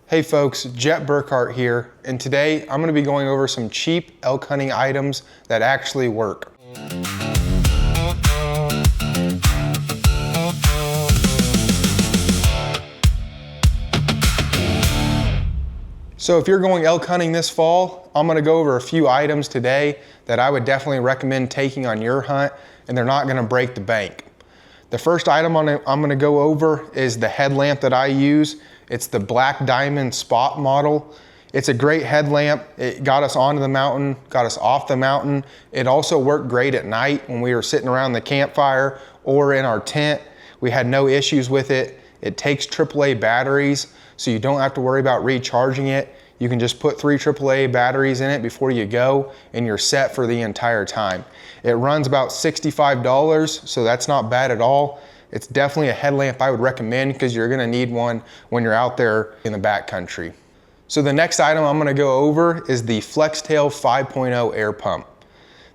Hey folks, Jhet Burkhart here, and today I'm going to be going over some cheap elk hunting items that actually work. So if you're going elk hunting this fall, I'm going to go over a few items today that I would definitely recommend taking on your hunt, and they're not going to break the bank. The first item I'm going to go over is the headlamp that I use. It's the Black Diamond Spot model. It's a great headlamp. It got us onto the mountain, got us off the mountain. It also worked great at night when we were sitting around the campfire or in our tent. We had no issues with it. It takes AAA batteries, so you don't have to worry about recharging it. You can just put 3 AAA batteries in it before you go, and you're set for the entire time. It runs about $65, so that's not bad at all. It's definitely a headlamp I would recommend because you're gonna need one when you're out there in the backcountry. So the next item I'm gonna go over is the Flextail 5.0 air pump.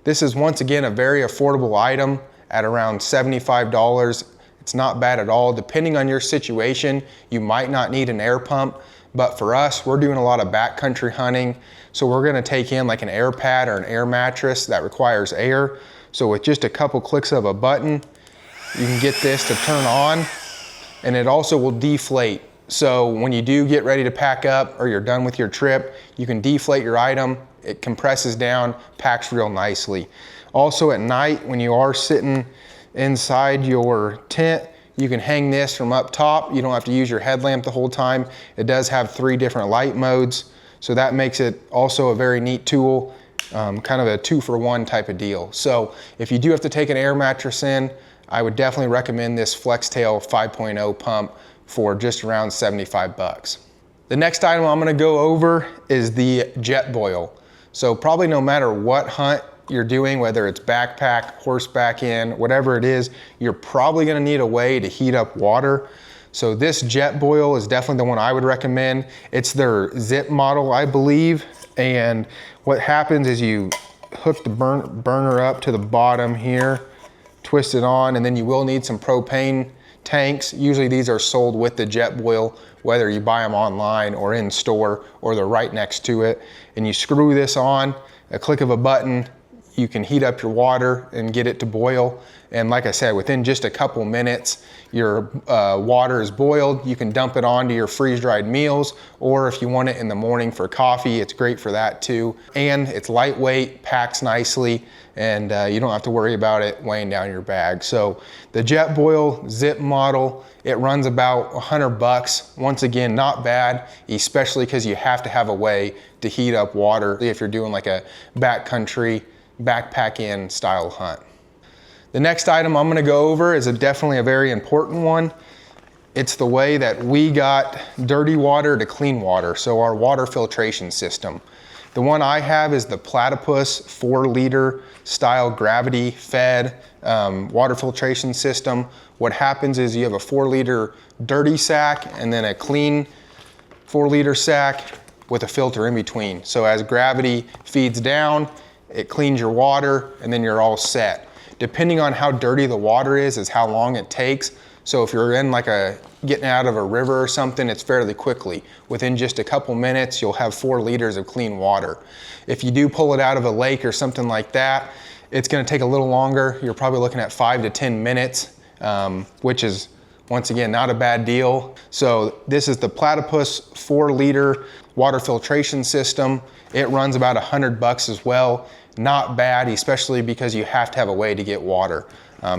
This is once again a very affordable item at around $75. It's not bad at all. Depending on your situation, you might not need an air pump, but for us, we're doing a lot of backcountry hunting, so we're gonna take in like an air pad or an air mattress that requires air. So with just a couple clicks of a button, you can get this to turn on, and it also will deflate. So when you do get ready to pack up or you're done with your trip, you can deflate your item. It compresses down, packs real nicely. Also at night, when you are sitting inside your tent, you can hang this from up top. You don't have to use your headlamp the whole time. It does have 3 different light modes, so that makes it also a very neat tool, kind of a 2-for-1 type of deal. So if you do have to take an air mattress in, I would definitely recommend this Flextail 5.0 pump for just around 75 bucks. The next item I'm gonna go over is the Jetboil. So probably no matter what hunt you're doing, whether it's backpack, horseback in, whatever it is, you're probably gonna need a way to heat up water. So this Jetboil is definitely the one I would recommend. It's their zip model, I believe. And what happens is you hook the burner up to the bottom here, twist it on, and then you will need some propane tanks. Usually these are sold with the Jetboil, whether you buy them online or in store, or they're right next to it. And you screw this on, a click of a button, you can heat up your water and get it to boil. And like I said, within just a couple minutes, your water is boiled. You can dump it onto your freeze-dried meals, or if you want it in the morning for coffee, it's great for that too. And it's lightweight, packs nicely, and you don't have to worry about it weighing down your bag. So the Jetboil zip model, it runs about 100 bucks. Once again, not bad, especially because you have to have a way to heat up water if you're doing like a backcountry, backpack in style hunt. The next item I'm gonna go over is definitely a very important one. It's the way that we got dirty water to clean water, so our water filtration system. The one I have is the Platypus 4-liter style gravity fed water filtration system. What happens is you have a 4-liter dirty sack and then a clean 4-liter sack with a filter in between. So as gravity feeds down, it cleans your water, and then you're all set. Depending on how dirty the water is how long it takes. So if you're in like getting out of a river or something, it's fairly quickly. Within just a couple minutes, you'll have 4 liters of clean water. If you do pull it out of a lake or something like that, it's gonna take a little longer. You're probably looking at 5 to 10 minutes, which is, once again, not a bad deal. So this is the Platypus 4-liter water filtration system. It runs about 100 bucks as well. Not bad, especially because you have to have a way to get water.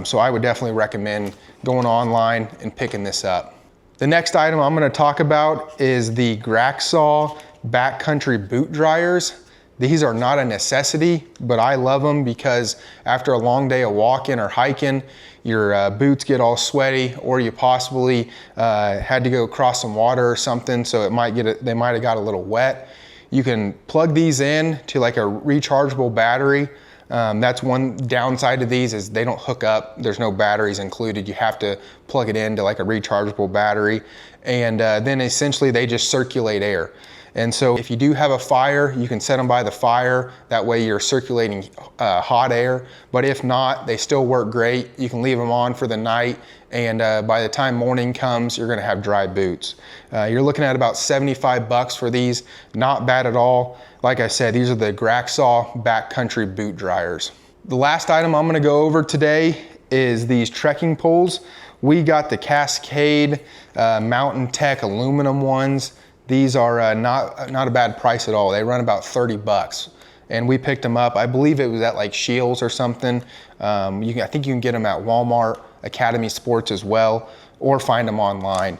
So I would definitely recommend going online and picking this up. The next item I'm gonna talk about is the Graxol Backcountry boot dryers. These are not a necessity, but I love them because after a long day of walking or hiking, your boots get all sweaty, or you possibly had to go across some water or something, so they might have got a little wet. You can plug these in to like a rechargeable battery. That's one downside to these is they don't hook up. There's no batteries included. You have to plug it into like a rechargeable battery. and then essentially they just circulate air. And so if you do have a fire, you can set them by the fire. That way you're circulating hot air. But if not, they still work great. You can leave them on for the night, and by the time morning comes, you're gonna have dry boots. You're looking at about 75 bucks for these. Not bad at all. Like I said, these are the Gravityworks Backcountry boot dryers. The last item I'm gonna go over today is these trekking poles. We got the Cascade Mountain Tech aluminum ones. These are not a bad price at all. They run about 30 bucks. And we picked them up. I believe it was at like Shields or something. I think you can get them at Walmart, Academy Sports as well, or find them online.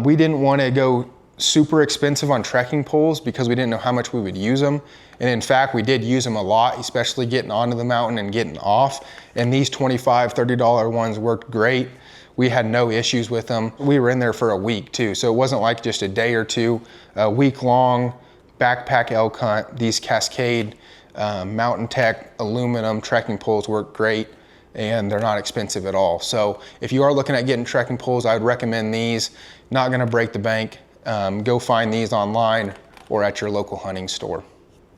We didn't want to go super expensive on trekking poles because we didn't know how much we would use them. And in fact, we did use them a lot, especially getting onto the mountain and getting off. And these $25, $30 ones worked great. We had no issues with them. We were in there for a week too, so it wasn't like just a day or two. A week-long backpack elk hunt. These Cascade Mountain Tech aluminum trekking poles work great, and they're not expensive at all. So if you are looking at getting trekking poles, I would recommend these. Not gonna break the bank. Go find these online or at your local hunting store.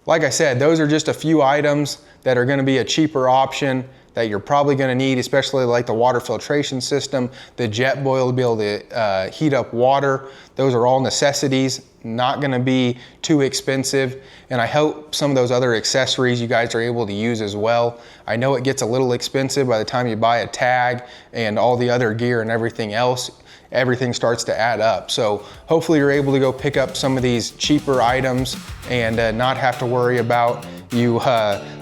Like I said, those are just a few items that are gonna be a cheaper option that you're probably gonna need, especially like the water filtration system, the Jetboil to be able to heat up water. Those are all necessities, not gonna be too expensive. And I hope some of those other accessories you guys are able to use as well. I know it gets a little expensive by the time you buy a tag and all the other gear and everything else. Everything starts to add up. So hopefully you're able to go pick up some of these cheaper items and not have to worry about you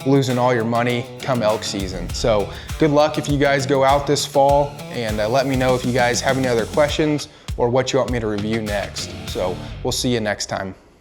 losing all your money come elk season. So good luck if you guys go out this fall, and let me know if you guys have any other questions or what you want me to review next. So we'll see you next time.